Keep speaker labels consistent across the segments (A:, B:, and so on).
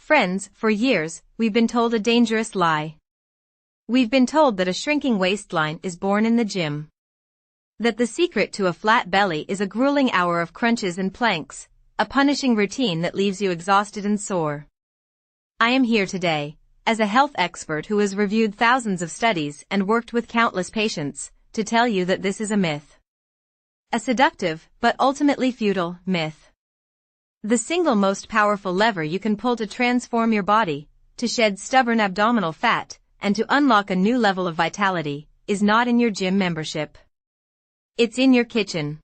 A: Friends, for years, we've been told a dangerous lie. We've been told that a shrinking waistline is born in the gym. That the secret to a flat belly is a grueling hour of crunches and planks, a punishing routine that leaves you exhausted and sore. I am here today, as a health expert who has reviewed thousands of studies and worked with countless patients, to tell you that this is a myth. A seductive, but ultimately futile, myth. The single most powerful lever you can pull to transform your body, to shed stubborn abdominal fat, and to unlock a new level of vitality, is not in your gym membership. It's in your kitchen.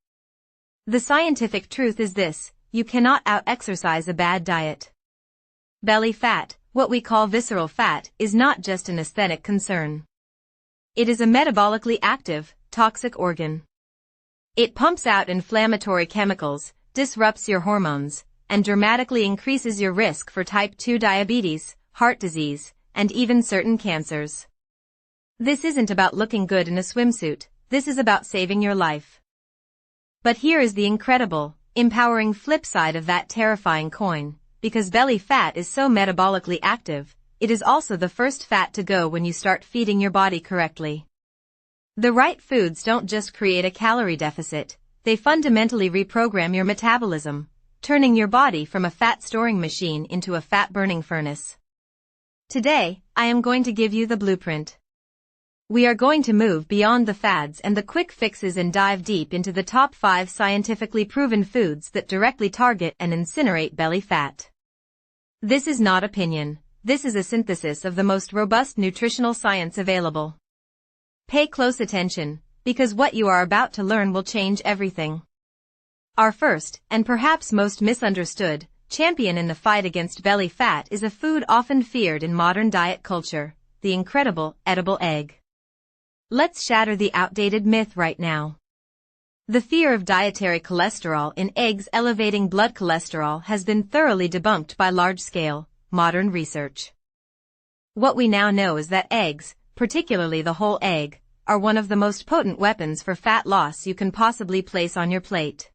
A: The scientific truth is this: you cannot out-exercise a bad diet. Belly fat, what we call visceral fat, is not just an aesthetic concern. It is a metabolically active, toxic organ. It pumps out inflammatory chemicals, disrupts your hormones, and dramatically increases your risk for type 2 diabetes, heart disease, and even certain cancers. This isn't about looking good in a swimsuit, this is about saving your life. But here is the incredible, empowering flip side of that terrifying coin. Because belly fat is so metabolically active, it is also the first fat to go when you start feeding your body correctly. The right foods don't just create a calorie deficit, they fundamentally reprogram your metabolism, turning your body from a fat-storing machine into a fat-burning furnace. Today, I am going to give you the blueprint. We are going to move beyond the fads and the quick fixes and dive deep into the top 5 scientifically proven foods that directly target and incinerate belly fat. This is not opinion, this is a synthesis of the most robust nutritional science available. Pay close attention, because what you are about to learn will change everything. Our first, and perhaps most misunderstood, champion in the fight against belly fat is a food often feared in modern diet culture: the incredible, edible egg. Let's shatter the outdated myth right now. The fear of dietary cholesterol in eggs elevating blood cholesterol has been thoroughly debunked by large-scale, modern research. What we now know is that eggs, particularly the whole egg, are one of the most potent weapons for fat loss you can possibly place on your plate.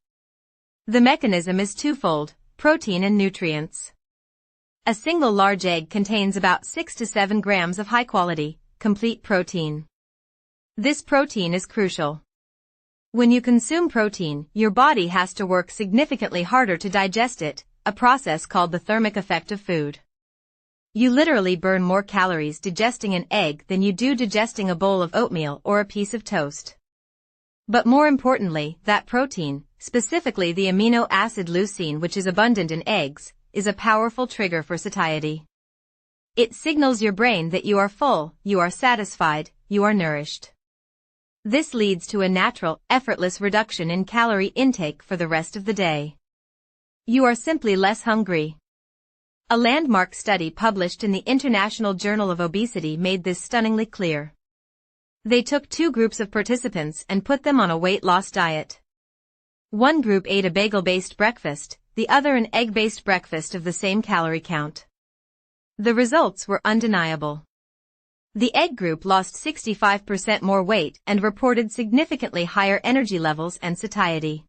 A: The mechanism is twofold: protein and nutrients. A single large egg contains about 6 to 7 grams of high-quality, complete protein. This protein is crucial. When you consume protein, your body has to work significantly harder to digest it, a process called the thermic effect of food. You literally burn more calories digesting an egg than you do digesting a bowl of oatmeal or a piece of toast. But more importantly, that protein, specifically the amino acid leucine, which is abundant in eggs, is a powerful trigger for satiety. It signals your brain that you are full, you are satisfied, you are nourished. This leads to a natural, effortless reduction in calorie intake for the rest of the day. You are simply less hungry. A landmark study published in the International Journal of Obesity made this stunningly clear. They took 2 groups of participants and put them on a weight loss diet. One group ate a bagel-based breakfast, the other an egg-based breakfast of the same calorie count. The results were undeniable. The egg group lost 65% more weight and reported significantly higher energy levels and satiety.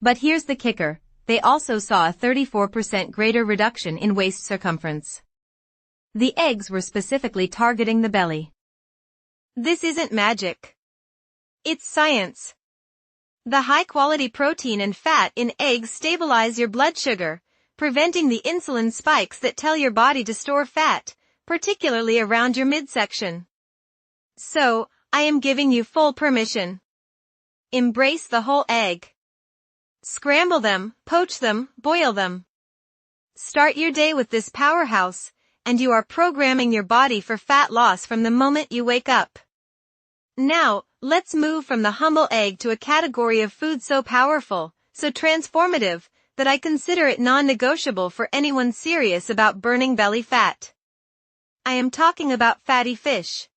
A: But here's the kicker: they also saw a 34% greater reduction in waist circumference. The eggs were specifically targeting the belly. This isn't magic. It's science. The high-quality protein and fat in eggs stabilize your blood sugar, preventing the insulin spikes that tell your body to store fat, particularly around your midsection. So, I am giving you full permission. Embrace the whole egg. Scramble them, poach them, boil them. Start your day with this powerhouse, and you are programming your body for fat loss from the moment you wake up. Now, let's move from the humble egg to a category of food so powerful, so transformative, that I consider it non-negotiable for anyone serious about burning belly fat. I am talking about fatty fish.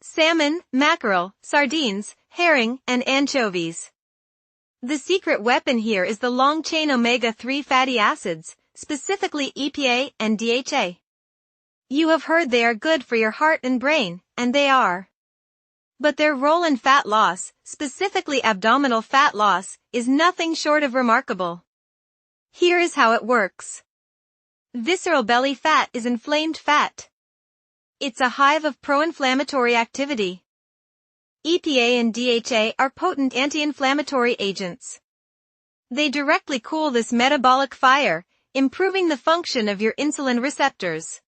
A: Salmon, mackerel, sardines, herring, and anchovies. The secret weapon here is the long-chain omega-3 fatty acids, specifically EPA and DHA. You have heard they are good for your heart and brain, and they are. But their role in fat loss, specifically abdominal fat loss, is nothing short of remarkable. Here is how it works. Visceral belly fat is inflamed fat. It's a hive of pro-inflammatory activity. EPA and DHA are potent anti-inflammatory agents. They directly cool this metabolic fire, improving the function of your insulin receptors.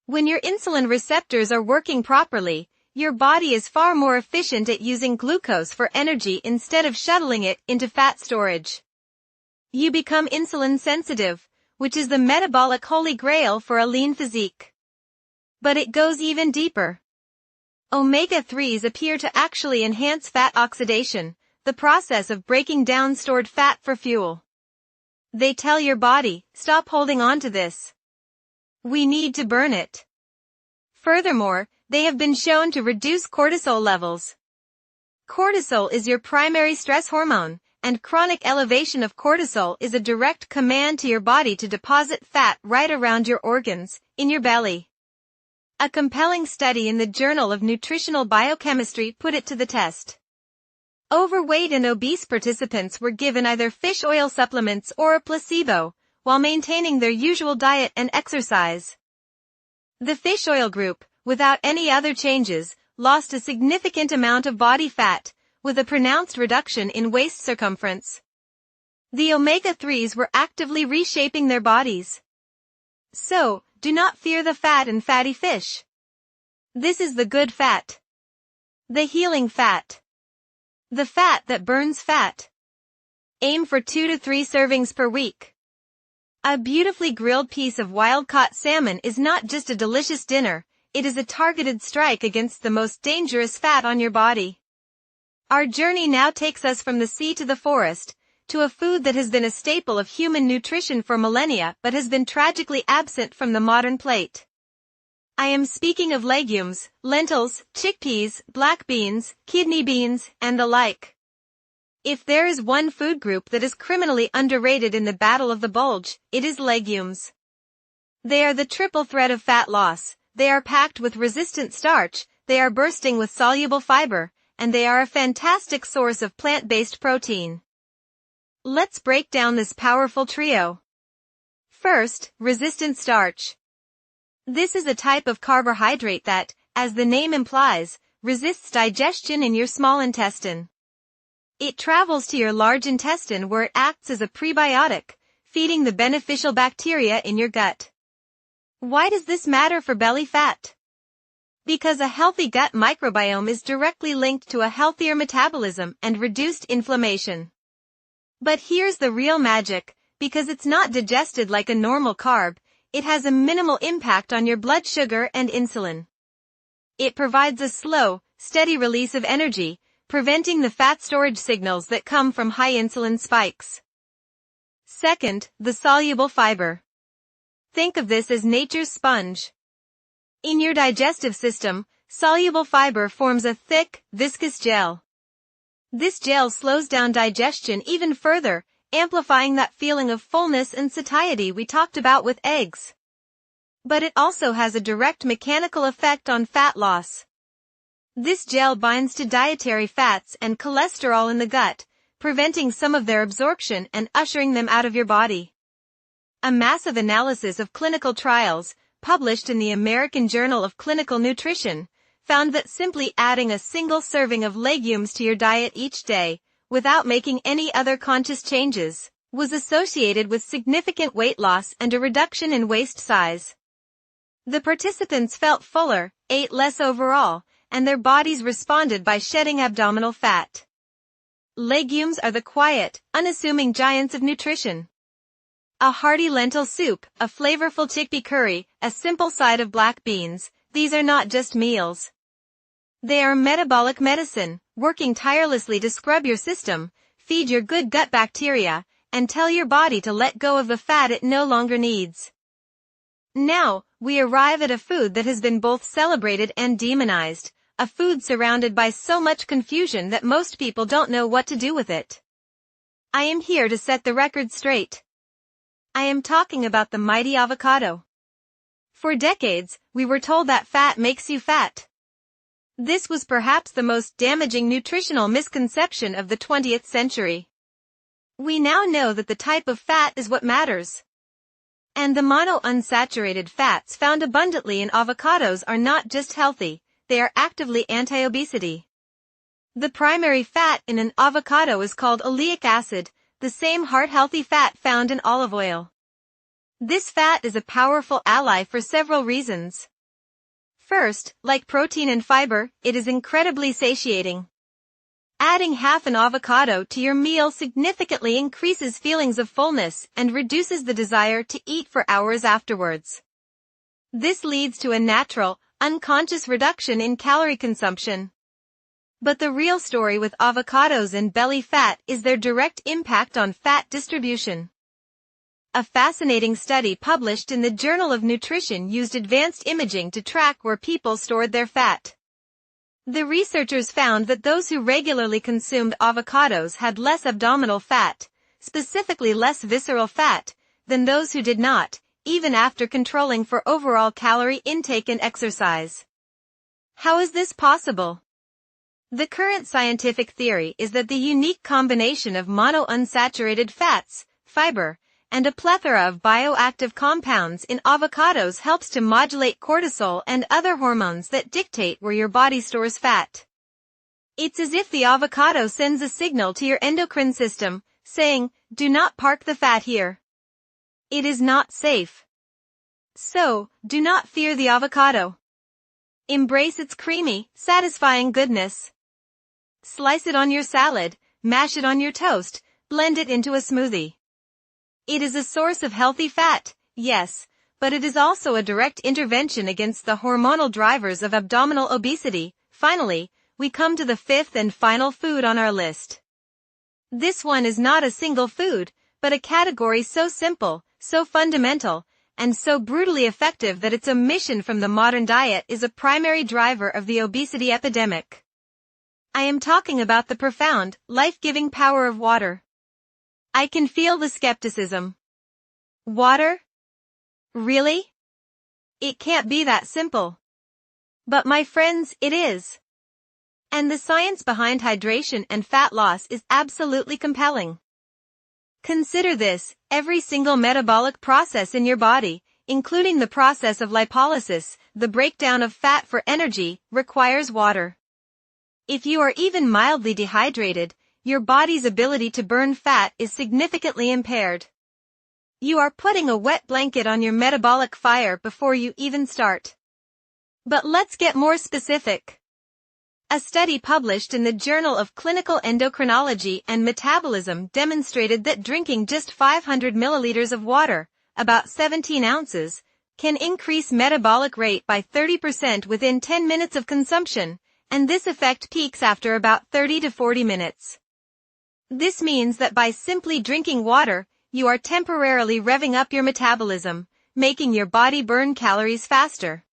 A: When your insulin receptors are working properly, your body is far more efficient at using glucose for energy instead of shuttling it into fat storage. You become insulin sensitive, which is the metabolic holy grail for a lean physique. But it goes even deeper. Omega-3s appear to actually enhance fat oxidation, the process of breaking down stored fat for fuel. They tell your body, stop holding on to this. We need to burn it. Furthermore, they have been shown to reduce cortisol levels. Cortisol is your primary stress hormone, and chronic elevation of cortisol is a direct command to your body to deposit fat right around your organs, in your belly. A compelling study in the Journal of Nutritional Biochemistry put it to the test. Overweight and obese participants were given either fish oil supplements or a placebo, while maintaining their usual diet and exercise. The fish oil group, without any other changes, lost a significant amount of body fat, with a pronounced reduction in waist circumference. The omega-3s were actively reshaping their bodies. So, do not fear the fat and fatty fish. This is the good fat. The healing fat. The fat that burns fat. Aim for 2 to 3 servings per week. A beautifully grilled piece of wild-caught salmon is not just a delicious dinner, it is a targeted strike against the most dangerous fat on your body. Our journey now takes us from the sea to the forest, to a food that has been a staple of human nutrition for millennia but has been tragically absent from the modern plate. I am speaking of legumes, lentils, chickpeas, black beans, kidney beans, and the like. If there is one food group that is criminally underrated in the battle of the bulge, it is legumes. They are the triple threat of fat loss, they are packed with resistant starch, they are bursting with soluble fiber, and they are a fantastic source of plant-based protein. Let's break down this powerful trio. First, resistant starch. This is a type of carbohydrate that, as the name implies, resists digestion in your small intestine. It travels to your large intestine where it acts as a prebiotic, feeding the beneficial bacteria in your gut. Why does this matter for belly fat? Because a healthy gut microbiome is directly linked to a healthier metabolism and reduced inflammation. But here's the real magic, because it's not digested like a normal carb, it has a minimal impact on your blood sugar and insulin. It provides a slow, steady release of energy, preventing the fat storage signals that come from high insulin spikes. Second, the soluble fiber. Think of this as nature's sponge. In your digestive system, soluble fiber forms a thick, viscous gel. This gel slows down digestion even further, amplifying that feeling of fullness and satiety we talked about with eggs. But it also has a direct mechanical effect on fat loss. This gel binds to dietary fats and cholesterol in the gut, preventing some of their absorption and ushering them out of your body. A massive analysis of clinical trials, published in the American Journal of Clinical Nutrition, found that simply adding a single serving of legumes to your diet each day, without making any other conscious changes, was associated with significant weight loss and a reduction in waist size. The participants felt fuller, ate less overall, and their bodies responded by shedding abdominal fat. Legumes are the quiet, unassuming giants of nutrition. A hearty lentil soup, a flavorful chickpea curry, a simple side of black beans, these are not just meals. They are metabolic medicine, working tirelessly to scrub your system, feed your good gut bacteria, and tell your body to let go of the fat it no longer needs. Now, we arrive at a food that has been both celebrated and demonized, a food surrounded by so much confusion that most people don't know what to do with it. I am here to set the record straight. I am talking about the mighty avocado. For decades, we were told that fat makes you fat. This was perhaps the most damaging nutritional misconception of the 20th century. We now know that the type of fat is what matters. And the monounsaturated fats found abundantly in avocados are not just healthy, they are actively anti-obesity. The primary fat in an avocado is called oleic acid, the same heart-healthy fat found in olive oil. This fat is a powerful ally for several reasons. First, like protein and fiber, it is incredibly satiating. Adding half an avocado to your meal significantly increases feelings of fullness and reduces the desire to eat for hours afterwards. This leads to a natural, unconscious reduction in calorie consumption. But the real story with avocados and belly fat is their direct impact on fat distribution. A fascinating study published in the Journal of Nutrition used advanced imaging to track where people stored their fat. The researchers found that those who regularly consumed avocados had less abdominal fat, specifically less visceral fat, than those who did not, even after controlling for overall calorie intake and exercise. How is this possible? The current scientific theory is that the unique combination of monounsaturated fats, fiber, and a plethora of bioactive compounds in avocados helps to modulate cortisol and other hormones that dictate where your body stores fat. It's as if the avocado sends a signal to your endocrine system, saying, "Do not park the fat here. It is not safe." So, do not fear the avocado. Embrace its creamy, satisfying goodness. Slice it on your salad, mash it on your toast, blend it into a smoothie. It is a source of healthy fat, yes, but it is also a direct intervention against the hormonal drivers of abdominal obesity. Finally, we come to the fifth and final food on our list. This one is not a single food, but a category so simple, so fundamental, and so brutally effective that its omission from the modern diet is a primary driver of the obesity epidemic. I am talking about the profound, life-giving power of water. I can feel the skepticism. Water? Really? It can't be that simple. But my friends, it is. And the science behind hydration and fat loss is absolutely compelling. Consider this, every single metabolic process in your body, including the process of lipolysis, the breakdown of fat for energy, requires water. If you are even mildly dehydrated, your body's ability to burn fat is significantly impaired. You are putting a wet blanket on your metabolic fire before you even start. But let's get more specific. A study published in the Journal of Clinical Endocrinology and Metabolism demonstrated that drinking just 500 milliliters of water, about 17 ounces, can increase metabolic rate by 30% within 10 minutes of consumption, and this effect peaks after about 30 to 40 minutes. This means that by simply drinking water, you are temporarily revving up your metabolism, making your body burn calories faster.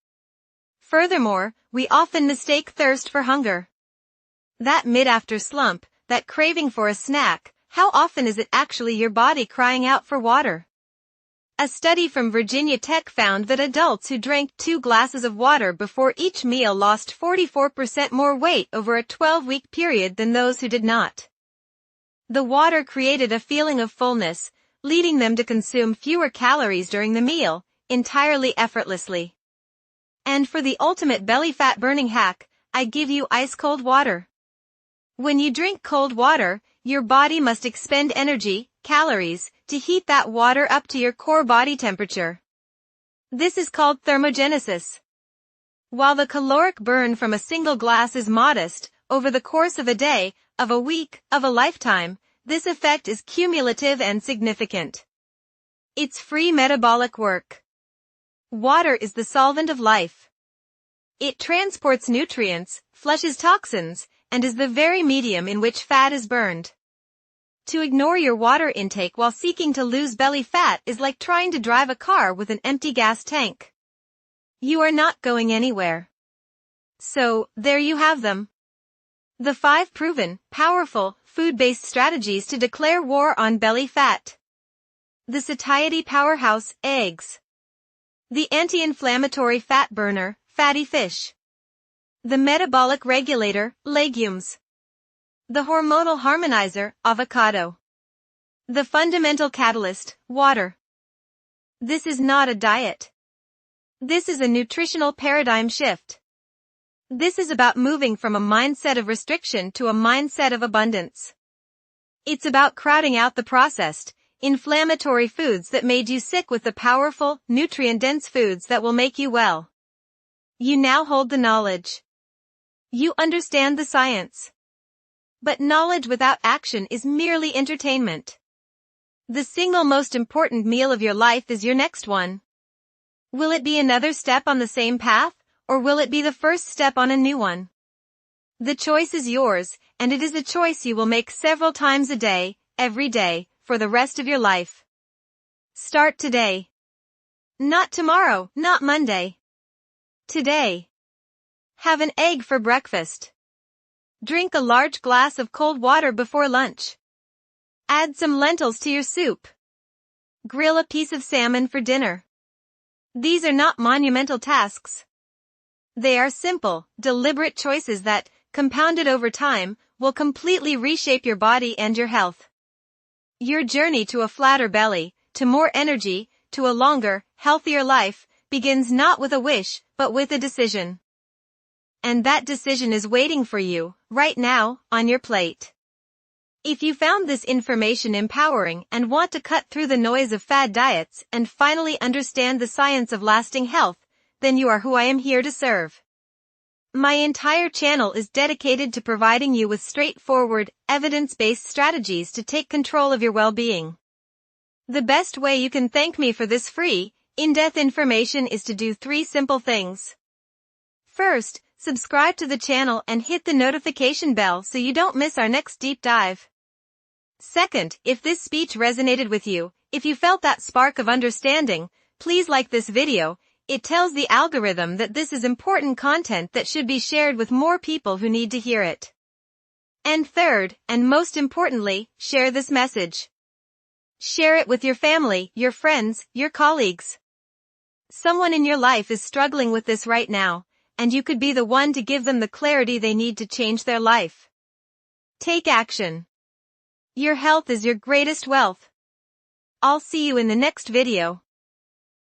A: Furthermore, we often mistake thirst for hunger. That mid-after slump, that craving for a snack, how often is it actually your body crying out for water? A study from Virginia Tech found that adults who drank 2 glasses of water before each meal lost 44% more weight over a 12-week period than those who did not. The water created a feeling of fullness, leading them to consume fewer calories during the meal, entirely effortlessly. And for the ultimate belly fat burning hack, I give you ice-cold water. When you drink cold water, your body must expend energy, calories, to heat that water up to your core body temperature. This is called thermogenesis. While the caloric burn from a single glass is modest, over the course of a day, of a week, of a lifetime, this effect is cumulative and significant. It's free metabolic work. Water is the solvent of life. It transports nutrients, flushes toxins, and is the very medium in which fat is burned. To ignore your water intake while seeking to lose belly fat is like trying to drive a car with an empty gas tank. You are not going anywhere. So, there you have them. The 5 proven, powerful, food-based strategies to declare war on belly fat. The satiety powerhouse, eggs. The anti-inflammatory fat burner, fatty fish. The metabolic regulator, legumes. The hormonal harmonizer, avocado. The fundamental catalyst, water. This is not a diet. This is a nutritional paradigm shift. This is about moving from a mindset of restriction to a mindset of abundance. It's about crowding out the processed, inflammatory foods that made you sick with the powerful, nutrient-dense foods that will make you well. You now hold the knowledge. You understand the science. But knowledge without action is merely entertainment. The single most important meal of your life is your next one. Will it be another step on the same path, or will it be the first step on a new one? The choice is yours, and it is a choice you will make several times a day, every day, for the rest of your life. Start today. Not tomorrow, not Monday. Today. Have an egg for breakfast. Drink a large glass of cold water before lunch. Add some lentils to your soup. Grill a piece of salmon for dinner. These are not monumental tasks. They are simple, deliberate choices that, compounded over time, will completely reshape your body and your health. Your journey to a flatter belly, to more energy, to a longer, healthier life, begins not with a wish, but with a decision. And that decision is waiting for you, right now, on your plate. If you found this information empowering and want to cut through the noise of fad diets and finally understand the science of lasting health, then you are who I am here to serve. My entire channel is dedicated to providing you with straightforward, evidence-based strategies to take control of your well-being. The best way you can thank me for this free, in-depth information is to do 3 simple things. First, subscribe to the channel and hit the notification bell so you don't miss our next deep dive. Second, if this speech resonated with you, if you felt that spark of understanding, please like this video. It tells the algorithm that this is important content that should be shared with more people who need to hear it. And third, and most importantly, share this message. Share it with your family, your friends, your colleagues. Someone in your life is struggling with this right now, and you could be the one to give them the clarity they need to change their life. Take action. Your health is your greatest wealth. I'll see you in the next video.